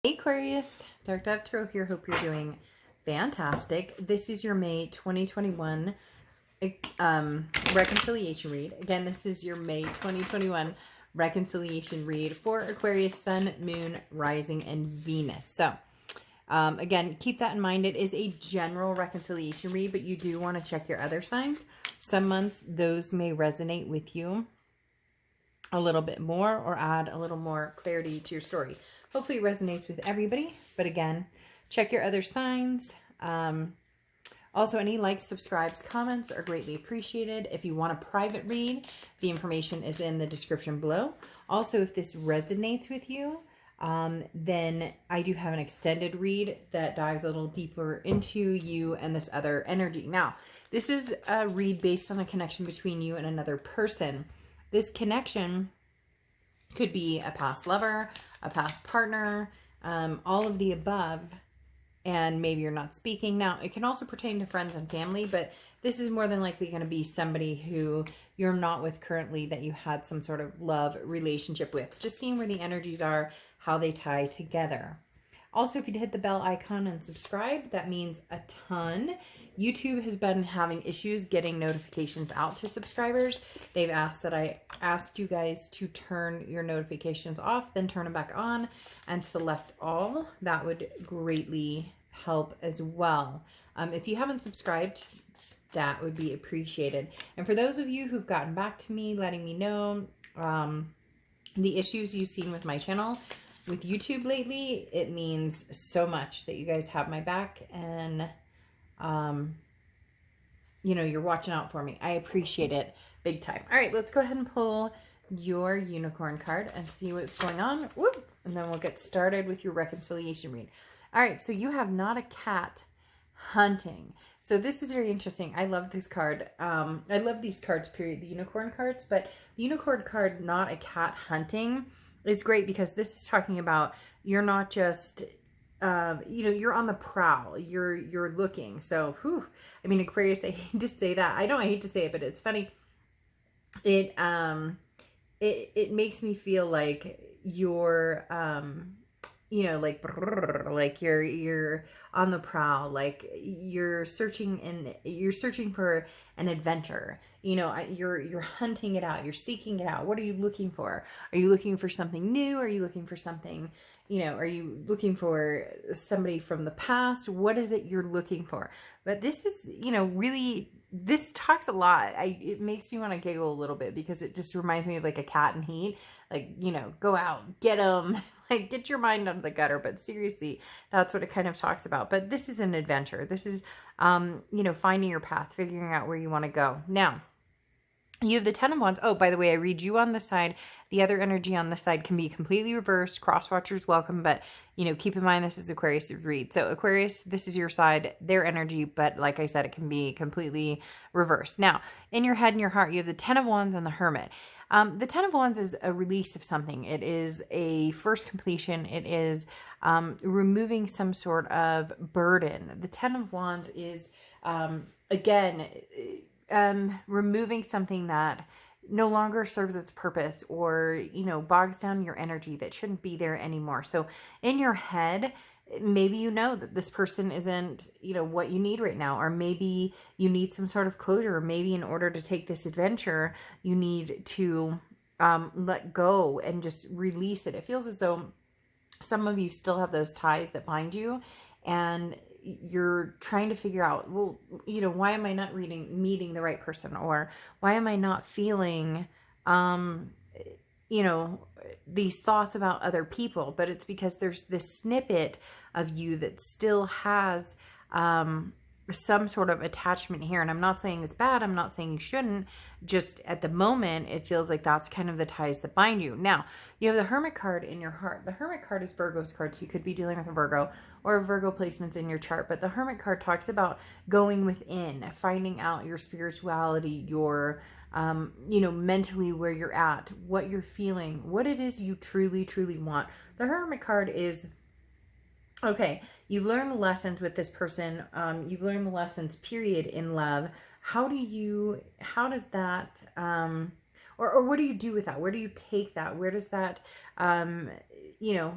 Hey Aquarius, Dark Dove Tarot here. Hope you're doing fantastic. This is your May 2021 reconciliation read. Again, this is your May 2021 reconciliation read for Aquarius, Sun, Moon, Rising, and Venus. So, again, keep that in mind. It is a general reconciliation read, but you do want to check your other signs. Some months, those may resonate with you a little bit more or add a little more clarity to your story. Hopefully it resonates with everybody, but again, check your other signs. Also, any likes, subscribes, comments are greatly appreciated. If you want a private read, the information is in the description below. Also, if this resonates with you, then I do have an extended read that dives a little deeper into you and this other energy. Now, this is a read based on a connection between you and another person. This connection could be a past lover, a past partner, all of the above, and maybe you're not speaking. Now, it can also pertain to friends and family, but this is more than likely going to be somebody who you're not with currently that you had some sort of love relationship with. Just seeing where the energies are, how they tie together. Also, if you'd hit the bell icon and subscribe, that means a ton. YouTube has been having issues getting notifications out to subscribers. They've asked that I asked you guys to turn your notifications off, then turn them back on and select all. That would greatly help as well. If you haven't subscribed, that would be appreciated. And for those of you who've gotten back to me, letting me know the issues you've seen with my channel, with YouTube lately, it means so much that you guys have my back and, you know, you're watching out for me. I appreciate it big time. All right, let's go ahead and pull your unicorn card and see what's going on. Whoop, and then we'll get started with your reconciliation read. All right, so you have not a cat hunting. So this is very interesting. I love this card. I love these cards, period, the unicorn cards, but the unicorn card, not a cat hunting, is great because this is talking about you're not just, you know, you're on the prowl. You're looking. So, whew, I mean, Aquarius, I hate to say that. I hate to say it, but it's funny. It makes me feel like you're, you know, like you're on the prowl, like you're searching for an adventure. You know, you're hunting it out. You're seeking it out. What are you looking for? Are you looking for something new? Are you looking for something, you know, are you looking for somebody from the past? What is it you're looking for? But this is, you know, really, this talks a lot. It makes me want to giggle a little bit because it just reminds me of like a cat in heat. Like, you know, go out, get them, like get your mind out of the gutter. But seriously, that's what it kind of talks about. But this is an adventure. This is, you know, finding your path, figuring out where you want to go. Now, you have the Ten of Wands. Oh, by the way, I read you on the side. The other energy on the side can be completely reversed. Cross watchers welcome, but, you know, keep in mind this is Aquarius' read. So Aquarius, this is your side, their energy, but like I said, it can be completely reversed. Now, in your head and your heart, you have the Ten of Wands and the Hermit. The Ten of Wands is a release of something. It is a first completion. It is removing some sort of burden. The Ten of Wands is, again, removing something that no longer serves its purpose or, you know, bogs down your energy that shouldn't be there anymore. So in your head, maybe you know that this person isn't, you know, what you need right now, or maybe you need some sort of closure, or maybe in order to take this adventure, you need to let go and just release it. It feels as though some of you still have those ties that bind you, and you're trying to figure out, well, you know, why am I not meeting the right person? Or why am I not feeling, you know, these thoughts about other people? But it's because there's this snippet of you that still has, some sort of attachment here. And I'm not saying it's bad. I'm not saying you shouldn't. Just at the moment, it feels like that's kind of the ties that bind you. Now, you have the Hermit card in your heart. The Hermit card is Virgo's card, so you could be dealing with a Virgo or Virgo placements in your chart. But the Hermit card talks about going within, finding out your spirituality, your, you know, mentally where you're at, what you're feeling, what it is you truly, truly want. The Hermit card is, okay, you've learned the lessons with this person. You've learned the lessons, period, in love. How does that, or what do you do with that? Where do you take that? Where does that, you know,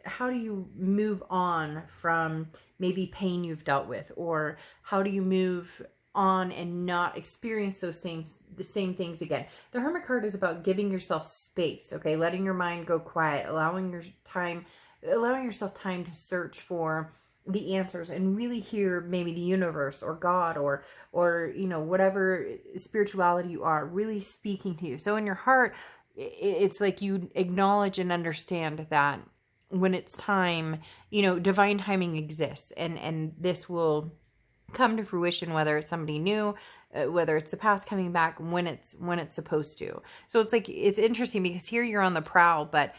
how do you move on from maybe pain you've dealt with, or how do you move on and not experience the same things again? The Hermit card is about giving yourself space, okay? Letting your mind go quiet, allowing yourself time to search for the answers and really hear maybe the universe or God or you know, whatever spirituality you are really speaking to you. So in your heart, it's like you acknowledge and understand that when it's time, you know, divine timing exists, and this will come to fruition, whether it's somebody new, whether it's the past coming back, when it's supposed to. So it's like, it's interesting because here you're on the prowl, but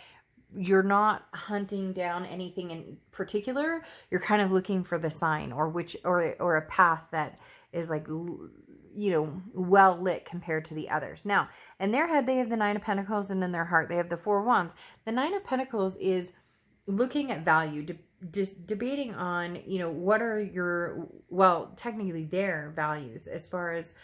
you're not hunting down anything in particular. You're kind of looking for the sign or a path that is like, you know, well lit compared to the others. Now, in their head, they have the Nine of Pentacles, and in their heart, they have the Four of Wands. The Nine of Pentacles is looking at value, debating on, you know, what are your, well, technically their values as far as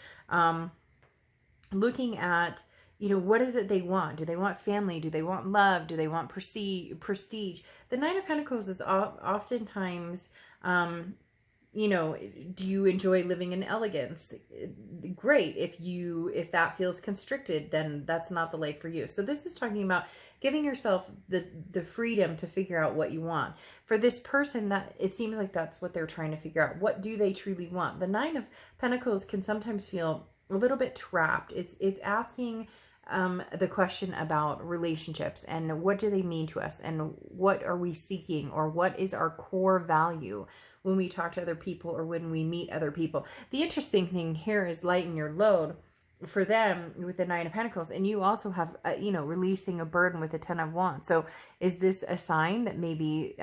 looking at, you know, what is it they want? Do they want family? Do they want love? Do they want prestige? The Nine of Pentacles is oftentimes, you know, do you enjoy living in elegance? Great. If that feels constricted, then that's not the life for you. So this is talking about giving yourself the freedom to figure out what you want. For this person, that it seems like that's what they're trying to figure out. What do they truly want? The Nine of Pentacles can sometimes feel a little bit trapped. It's asking the question about relationships and what do they mean to us, and what are we seeking, or what is our core value when we talk to other people or when we meet other people. The interesting thing here is lighten your load for them with the Nine of Pentacles, and you also have you know, releasing a burden with the Ten of Wands. So is this a sign that maybe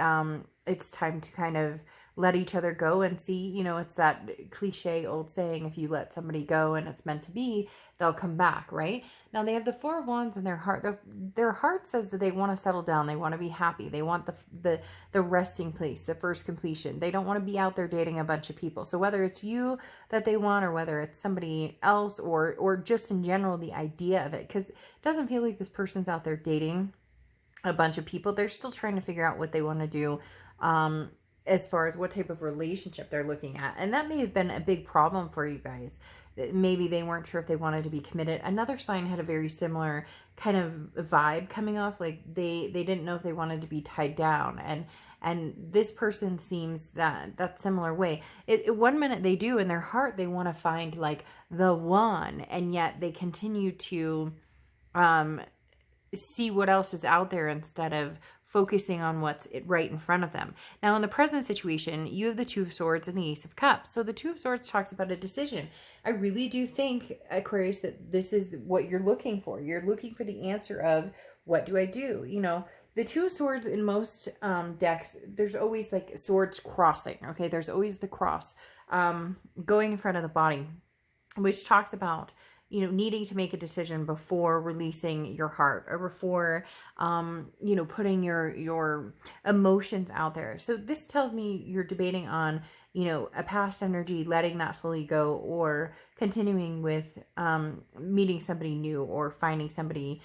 it's time to kind of let each other go and see, you know, it's that cliche old saying, if you let somebody go and it's meant to be, they'll come back, right? Now they have the Four of Wands in their heart. Their heart says that they want to settle down. They want to be happy. They want the resting place, the first completion. They don't want to be out there dating a bunch of people. So whether it's you that they want, or whether it's somebody else, or just in general, the idea of it, because it doesn't feel like this person's out there dating a bunch of people. They're still trying to figure out what they want to do, as far as what type of relationship they're looking at. And that may have been a big problem for you guys. Maybe they weren't sure if they wanted to be committed. Another sign had a very similar kind of vibe coming off. Like they didn't know if they wanted to be tied down. And this person seems that similar way. One minute they do, in their heart, they want to find like the one. And yet they continue to see what else is out there instead of focusing on what's right in front of them. Now, in the present situation, you have the Two of Swords and the Ace of Cups. So the Two of Swords talks about a decision. I really do think, Aquarius, that this is what you're looking for. You're looking for the answer of, what do I do? You know, the Two of Swords in most decks, there's always like swords crossing, okay? There's always the cross going in front of the body, which talks about, you know, needing to make a decision before releasing your heart, or before, you know, putting your emotions out there. So this tells me you're debating on, you know, a past energy, letting that fully go, or continuing with meeting somebody new, or finding somebody,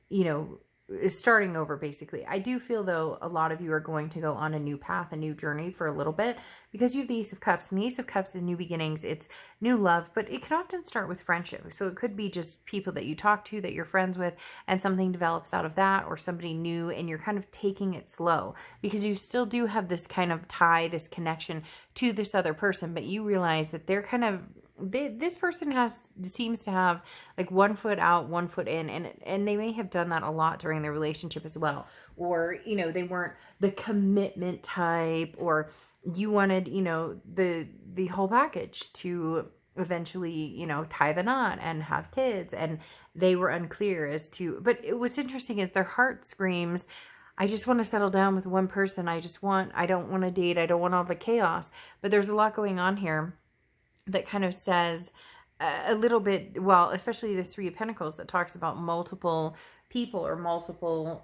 you know, is starting over, basically. I do feel, though, a lot of you are going to go on a new path, a new journey for a little bit, because you have the Ace of Cups, and the Ace of Cups is new beginnings. It's new love, but it can often start with friendship. So it could be just people that you talk to, that you're friends with, and something develops out of that, or somebody new, and you're kind of taking it slow, because you still do have this kind of tie, this connection to this other person, but you realize that they're kind of, this person seems to have like one foot out, one foot in, and they may have done that a lot during their relationship as well. Or, you know, they weren't the commitment type, or you wanted, you know, the whole package to eventually, you know, tie the knot and have kids, and they were unclear as to, but what's interesting is their heart screams, I just want to settle down with one person. I don't want to date. I don't want all the chaos. But there's a lot going on here that kind of says a little bit, well, especially this Three of Pentacles that talks about multiple people, or multiple,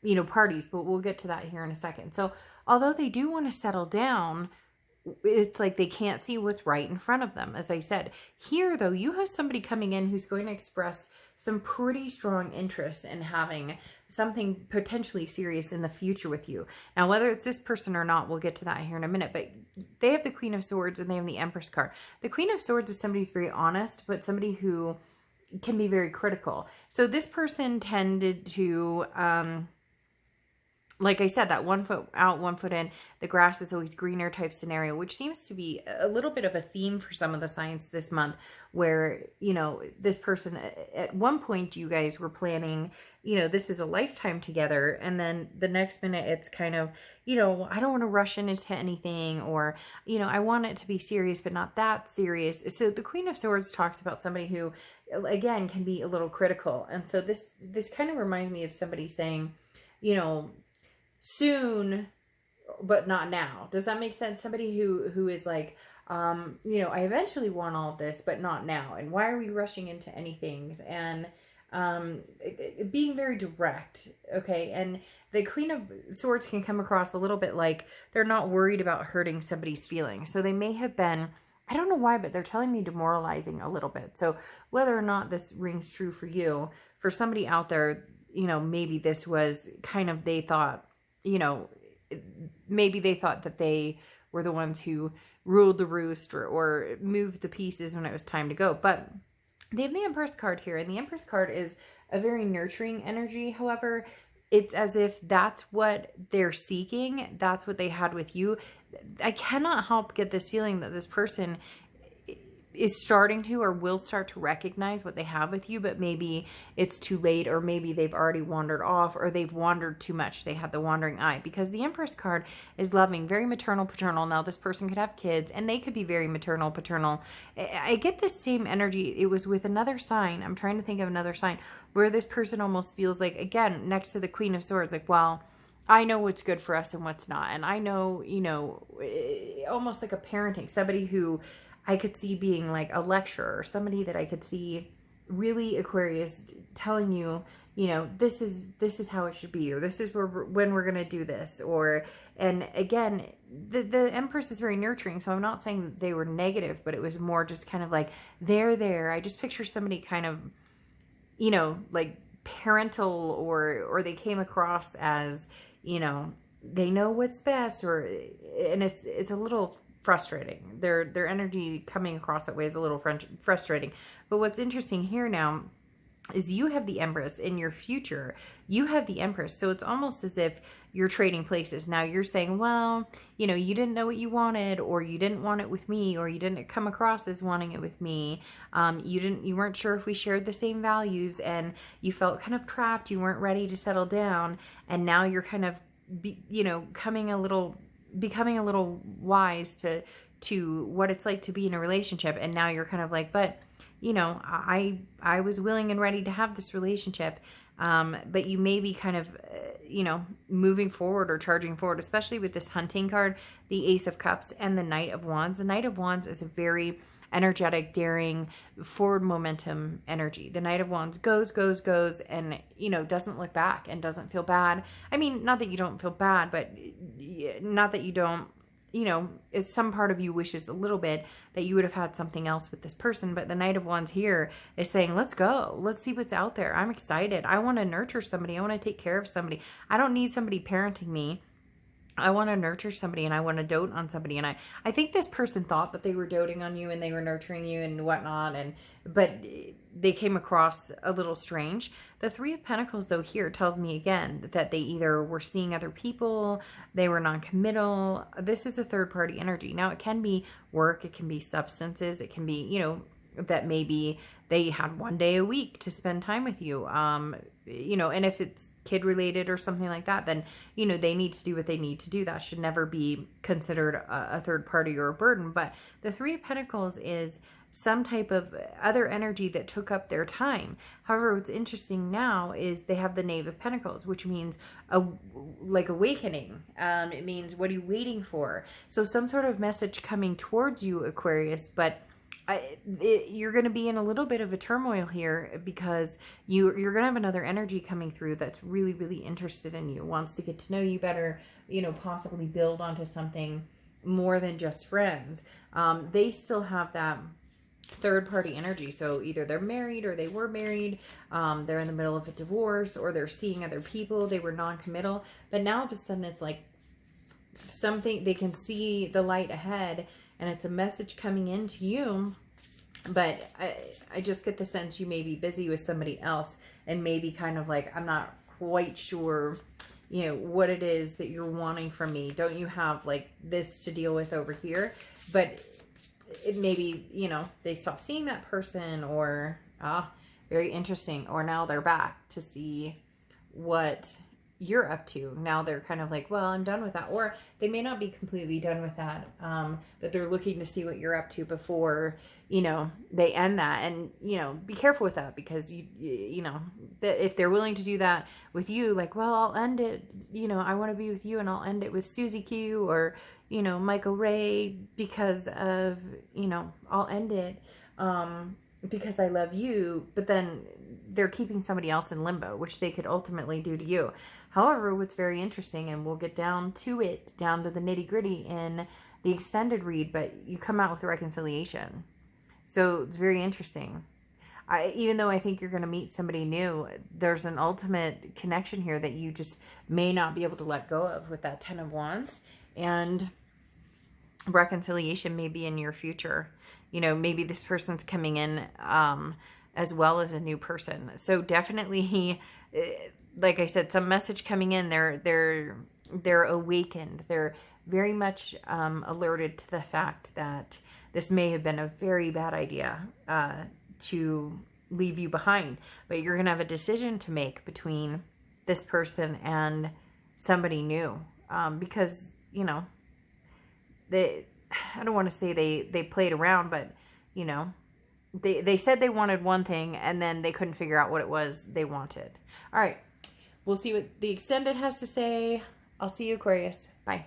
you know, parties, but we'll get to that here in a second. So although they do want to settle down, it's like they can't see what's right in front of them. As I said, here though, you have somebody coming in who's going to express some pretty strong interest in having something potentially serious in the future with you. Now, whether it's this person or not, we'll get to that here in a minute, but they have the Queen of Swords and they have the Empress card. The Queen of Swords is somebody who's very honest, but somebody who can be very critical. So this person tended to, like I said, that 1 foot out, 1 foot in, the grass is always greener type scenario, which seems to be a little bit of a theme for some of the signs this month, where, you know, this person, at one point you guys were planning, you know, this is a lifetime together. And then the next minute it's kind of, you know, I don't want to rush into anything, or, you know, I want it to be serious, but not that serious. So the Queen of Swords talks about somebody who, again, can be a little critical. And so this kind of reminds me of somebody saying, you know, soon, but not now. Does that make sense? Somebody who is like, you know, I eventually want all of this, but not now. And why are we rushing into anything? And being very direct. Okay. And the Queen of Swords can come across a little bit like they're not worried about hurting somebody's feelings. So they may have been, I don't know why, but they're telling me demoralizing a little bit. So whether or not this rings true for you, for somebody out there, you know, maybe this was kind of, they thought, you know, maybe they thought that they were the ones who ruled the roost, or moved the pieces when it was time to go. But they have the Empress card here, and the Empress card is a very nurturing energy. However, it's as if that's what they're seeking. That's what they had with you. I cannot help get this feeling that this person is starting to, or will start to recognize what they have with you, but maybe it's too late, or maybe they've already wandered off, or they've wandered too much. They had the wandering eye, because the Empress card is loving, very maternal, paternal. Now this person could have kids and they could be very maternal, paternal. I get this same energy. It was with another sign. I'm trying to think of another sign where this person almost feels like, again, next to the Queen of Swords, like, well, I know what's good for us and what's not. And I know, you know, almost like a parenting, somebody who I could see being like a lecturer, or somebody that I could see really, Aquarius, telling you, you know, this is how it should be, or this is when we're going to do this. Or, and again, the Empress is very nurturing. So I'm not saying that they were negative, but it was more just kind of like, they're there. I just picture somebody kind of, you know, like parental, or they came across as, you know, they know what's best, or, and it's a little frustrating. Their energy coming across that way is a little frustrating. But what's interesting here now is you have the Empress in your future. You have the Empress. So it's almost as if you're trading places. Now you're saying, well, you know, you didn't know what you wanted, or you didn't want it with me, or you didn't come across as wanting it with me. You weren't sure if we shared the same values, and you felt kind of trapped. You weren't ready to settle down. And now you're kind of, you know, becoming a little wise to what it's like to be in a relationship. And now you're kind of like, but, you know, I was willing and ready to have this relationship. But you may be kind of, you know, moving forward or charging forward, especially with this Hunting card, the Ace of Cups, and the Knight of Wands. The Knight of Wands is a very energetic, daring, forward momentum energy. The Knight of Wands goes, and, you know, doesn't look back and doesn't feel bad. I mean, not that you don't feel bad, but not that you don't, you know, it's some part of you wishes a little bit that you would have had something else with this person. But the Knight of Wands here is saying, let's go. Let's see what's out there. I'm excited. I want to nurture somebody. I want to take care of somebody. I don't need somebody parenting me. I want to nurture somebody, and I want to dote on somebody. And I think this person thought that they were doting on you and they were nurturing you and whatnot. But they came across a little strange. The Three of Pentacles, though, here tells me again that they either were seeing other people, they were non-committal. This is a third-party energy. Now, it can be work, it can be substances, it can be, you know, that maybe they had one day a week to spend time with you. You know, and if it's kid related or something like that, then, you know, they need to do what they need to do. That should never be considered a third party or a burden. But the Three of Pentacles is some type of other energy that took up their time. However, what's interesting now is they have the Knave of Pentacles, which means like awakening. It means, what are you waiting for? So some sort of message coming towards you, Aquarius, but you're going to be in a little bit of a turmoil here, because you're going to have another energy coming through that's really, really interested in you, wants to get to know you better, you know, possibly build onto something more than just friends. They still have that third party energy. So either they're married or they were married, they're in the middle of a divorce, or they're seeing other people, they were non-committal, but now all of a sudden it's like something, they can see the light ahead, and it's a message coming into you. But I just get the sense you may be busy with somebody else, and maybe kind of like, I'm not quite sure, you know, what it is that you're wanting from me. Don't you have like this to deal with over here? But it maybe, you know, they stopped seeing that person, or very interesting, or now they're back to see what you're up to. Now they're kind of like, well, I'm done with that. Or they may not be completely done with that, but they're looking to see what you're up to before, you know, they end that. And, you know, be careful with that, because you know, that if they're willing to do that with you, like, well, I'll end it, you know, I want to be with you, and I'll end it with Susie Q, or, you know, Michael Ray, because of, you know, I'll end it because I love you. But then they're keeping somebody else in limbo, which they could ultimately do to you. However, what's very interesting, and we'll get down to it, down to the nitty gritty in the extended read, but you come out with a reconciliation. So it's very interesting. Even though I think you're going to meet somebody new, there's an ultimate connection here that you just may not be able to let go of with that 10 of Wands. And reconciliation may be in your future. You know, maybe this person's coming in as well as a new person. So definitely, like I said, some message coming in. They're awakened. They're very much alerted to the fact that this may have been a very bad idea to leave you behind. But you're going to have a decision to make between this person and somebody new. Because, you know, I don't want to say they played around, but, you know, they said they wanted one thing, and then they couldn't figure out what it was they wanted. All right. We'll see what the extended has to say. I'll see you, Aquarius. Bye.